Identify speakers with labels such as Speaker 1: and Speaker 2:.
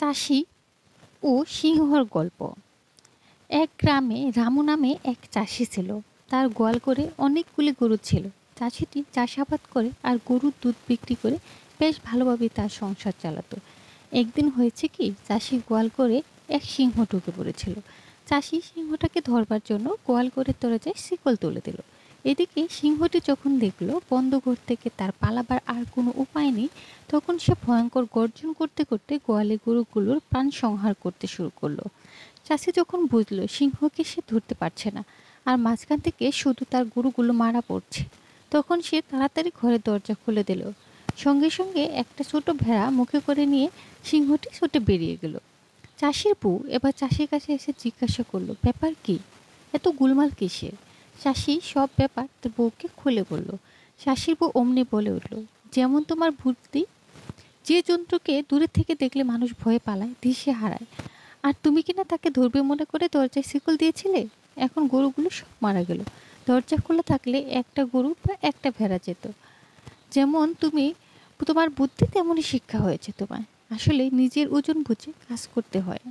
Speaker 1: চাষি ও সিংহর গল্প। এক গ্রামে রামু নামে এক চাষি ছিল। তার গোয়াল করে অনেকগুলি গরু ছিল। চাষিটি চাষাবাদ করে আর গরুর দুধ বিক্রি করে বেশ ভালোভাবে তার সংসার চালাতো। একদিন হয়েছে কি, চাষির গোয়াল করে এক সিংহ ঢুকে পড়েছিল। চাষি সিংহটাকে ধরবার জন্য গোয়াল করে দরজায় শিকল তুলে দিল। এদিকে সিংহটি যখন দেখলো বন্ধ ঘর থেকে তার পালাবার আর কোনো উপায় নেই, তখন সে ভয়ঙ্কর গর্জন করতে করতে গোয়ালে গরুগুলোর প্রাণ সংহার করতে শুরু করলো। চাষি যখন বুঝলো সিংহকে সে ধরতে পারছে না আর মাঝখান থেকে শুধু তার গরুগুলো মারা পড়ছে, তখন সে তাড়াতাড়ি ঘরের দরজা খুলে দিল। সঙ্গে সঙ্গে একটা ছোট ভেড়া মুখে করে নিয়ে সিংহটি ছুটে বেরিয়ে গেল। চাষির বউ এবার চাষির কাছে এসে জিজ্ঞাসা করলো, ব্যাপার কি, এত গোলমাল কিসের? চাষি সব ব্যাপার তার বউকে খুলে বলল। চাষির বউ অমনি বলে উঠল, যেমন তোমার বুদ্ধি, যে জন্তুকে দূরে থেকে দেখলে মানুষ ভয়ে পালায়, দিশে হারায়, আর তুমি কিনা তাকে ধরবে মনে করে দরজায় শিকল দিয়েছিলে। এখন গরুগুলো সব মারা গেল। দরজা খোলা থাকলে একটা গরু বা একটা ভেড়া যেত। যেমন তুমি, তোমার বুদ্ধি তেমনই শিক্ষা হয়েছে তোমায়। আসলে নিজের ওজন বুঝে কাজ করতে হয়।